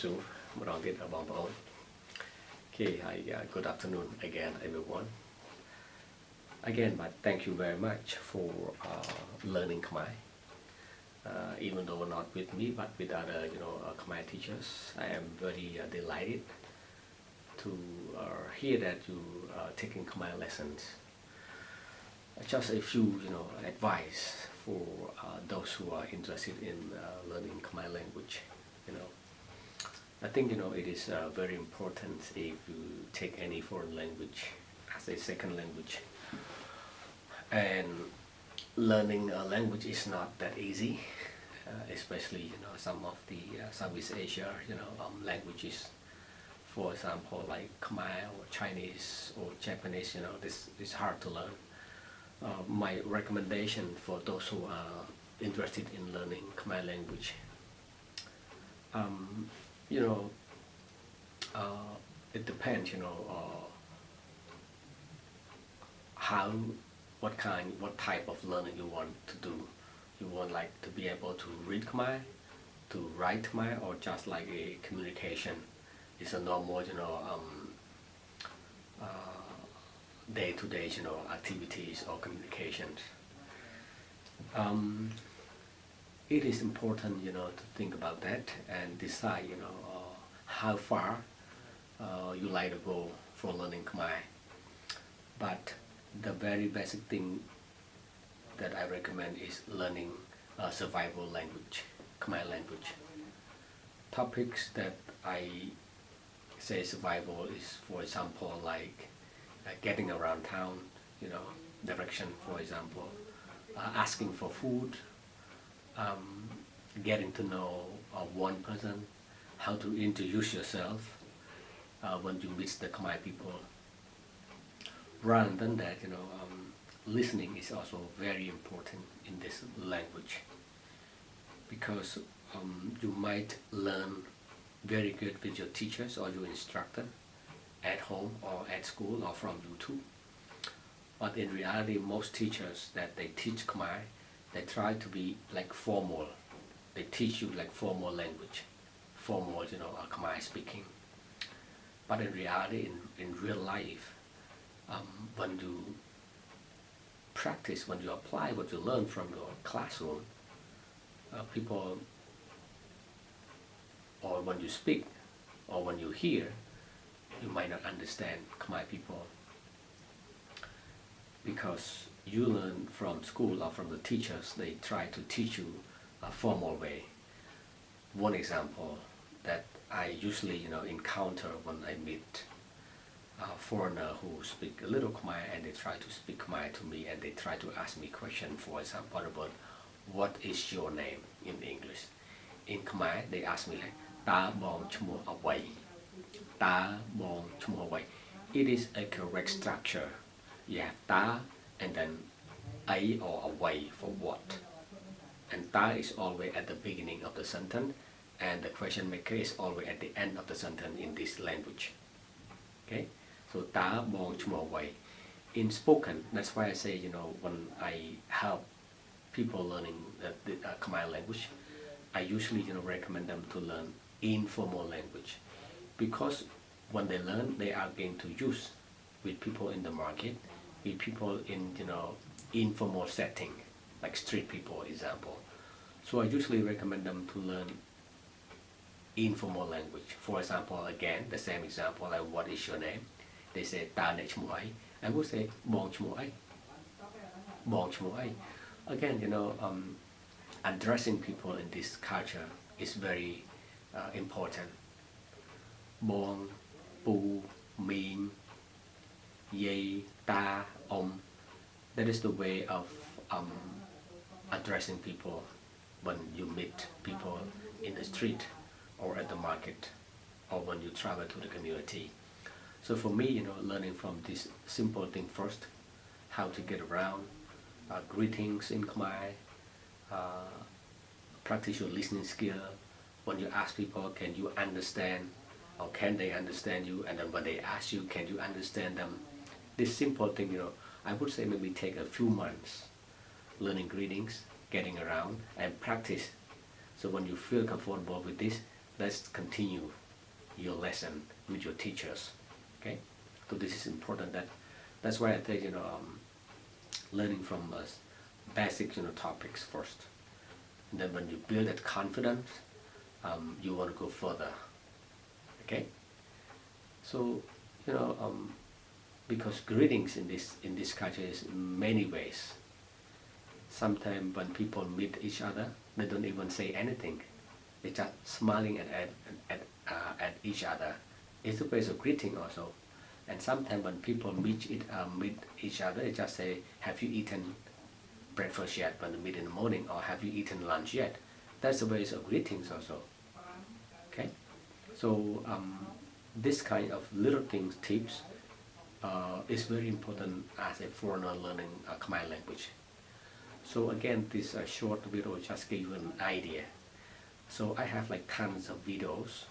สูงมาลองติดบองบอง Okay, good afternoon again, everyone. Again, but thank you very much for learning Khmer. Even though not with me, but with other, Khmer teachers, I am very delighted to hear that you are taking Khmer lessons. Just a few, advice for those who are interested in learning Khmer language. I think it is very important if you take any foreign language as a second language. And learning a language is not that easy, especially some of the Southeast Asia languages. For example, like Khmer or Chinese or Japanese, this is hard to learn. My recommendation for those who are interested in learning Khmer language, it depends, what type of learning you want to do. You want to be able to read Khmer, to write Khmer, or just like a communication. It's a normal, day-to-day, activities or communications. It is important, to think about that and decide, how far you like to go for learning Khmer. But the very basic thing that I recommend is learning survival language, Khmer language. Topics that I say survival is, for example, like getting around town, direction, for example, asking for food, getting to know one person, how to introduce yourself when you meet the Khmer people. Rather than that, listening is also very important in this language, because you might learn very good with your teachers or your instructor at home or at school or from YouTube. But in reality, most teachers that they teach Khmer, they try to be like formal. They teach you like formal language, formal, Khmer speaking. But in reality, in real life, when you practice, when you apply what you learn from your classroom, people, or when you speak, or when you hear, you might not understand Khmer people, because you learn from school or from the teachers. They try to teach you a formal way. One example that I usually encounter when I meet a foreigner who speak a little Khmer and they try to speak Khmer to me and they try to ask me question, for example, about what is your name in English. In Khmer they ask me like Ta bong chmo away. Ta bong chmo away. It is a correct structure. You have ta and then a or away for what. And ta is always at the beginning of the sentence, and the question maker is always at the end of the sentence in this language. Okay? So ta bong chmo away. In spoken, that's why I say, when I help people learning the Khmer language, I usually recommend them to learn informal language, because when they learn, they are going to use with people in the market, with people in informal setting, like street people, example. So I usually recommend them to learn informal language. For example, again, the same example, like what is your name? They say Ta ne chmo ai. I would say Bong chmo ai. Bong chmo ai. Again, addressing people in this culture is very important. Bong, pu, min, ye, ta, That is the way of addressing people when you meet people in the street or at the market or when you travel to the community. So for me, learning from this simple thing first, how to get around, greetings in Khmer, practice your listening skill. When you ask people, can you understand, or can they understand you? And then when they ask you, can you understand them? This simple thing, I would say maybe take a few months learning greetings, getting around, and practice. So when you feel comfortable with this, let's continue your lesson with your teachers. Okay, so this is important. That's why I think learning from basic topics first, and then when you build that confidence, you want to go further. Okay, so because greetings in this culture is in many ways. Sometimes when people meet each other, they don't even say anything. They're just smiling at each other. It's a way of greeting also. And sometimes when people meet each other, they just say, "Have you eaten breakfast yet?" When they meet in the morning, or "Have you eaten lunch yet?" That's the way of greetings also. Okay, so this kind of little things, tips, is very important as a foreigner learning Khmer language. So again, this short video just gave you an idea. So I have like tons of videos.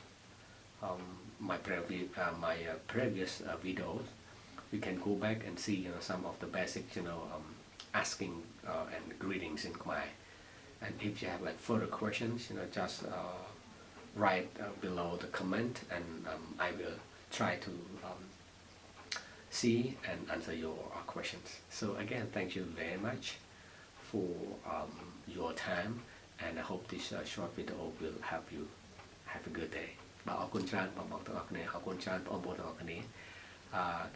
My previous videos, you can go back and see some of the basic asking and greetings in Khmer. And if you have like further questions, just write below the comment, and I will try to see and answer your questions. So again, thank you very much for your time, and I hope this short video will help you. Have a good day. បាទអរគុណច្រើនបងប្អូនទាំងអស់គ្នាអរគុណច្រើនបងប្អូនទាំងអស់គ្នា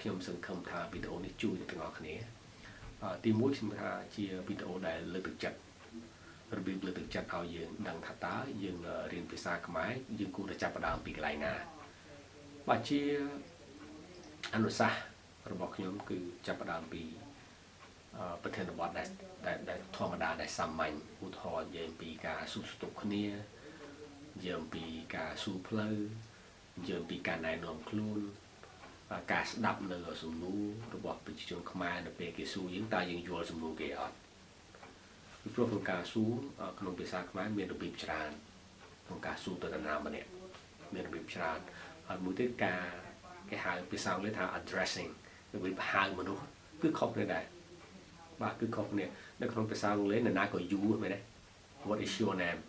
ខ្ញុំសង្ឃឹមថាវីដេអូនេះជួយដល់ទាំងអស់គ្នាទីមួយខ្ញុំថាជាវីដេអូដែលលើកទឹកចិត្តរបៀបលើកទឹកចិត្តឲ្យយើងដឹងថាតើយើងរៀនភាសាខ្មែរយើងគួរតែចាប់ផ្ដើមពីកន្លែងណាបាទជាអនុសាសន៍របស់ខ្ញុំគឺចាប់ផ្ដើមពីប្រធានបទដែលធម្មតាដែលសាមញ្ញឧទាហរណ៍និយាយពីការសួរស្ទុកគ្នាយើងពីការសួរផ្លូវយើងពីការណែនាំខ្លួនការស្ដាប់នៅសំណួររបស់ប្រជាជនខ្មែរនៅពេលគេសួរយើងតើយើងយល់សំណួរគេអត់ពីព្រោះក្នុងការសួរក្នុងភាសាខ្មែរមានរបៀបច្រើនក្នុងការសួរទៅនរណាម្នាក់មានរបៀបច្រើនហើយមួយទៀតការគេហៅភាសាអង់គ្លេសថា addressing របៀបហៅមនុស្សគឺខុសគ្នាដែរបាទគឺខុសគ្នានៅក្នុងភាសាអង់គ្លេសនរណាក៏យូរមែនទេ What is your name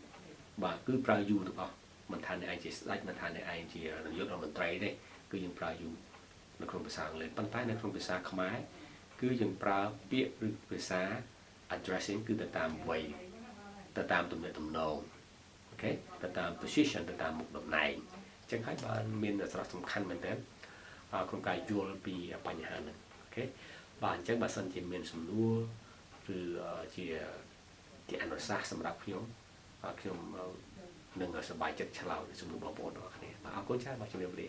បាទគឺប្រើយូទាំងអស់មិនថាអ្នកឯងជាស្ដេចមិនថាអ្នកឯងជានាយករដ្ឋមន្ត្រីទេគឺយើងប្រើយូនៅក្នុងភាសាអង់គ្លេសប៉ុន្តែនៅក្នុងភាសាខ្មែរគឺយើងប្រើពាក្យឬភាសា addressing គឺទៅតាមវ័យទៅតាមទំនាក់ទំនងអូខេទៅតាម position ទៅតាមមុខតំណែងអញ្ចឹងហើយបានមានសារៈសំខាន់មែនទែនក្នុងការយល់ពីបញ្ហាហ្នឹងអូខេបាទអញ្ចឹងបើសិនជាមានសំណួរឬជាអនុសាសន៍សម្រាប់ខ្ញុំនឹងសប្បាយចិត្តឆ្លើយសំណួរបងប្អូនទាំងអស់គ្នាបាទអរគុណច្រើនបាទជំរាបលា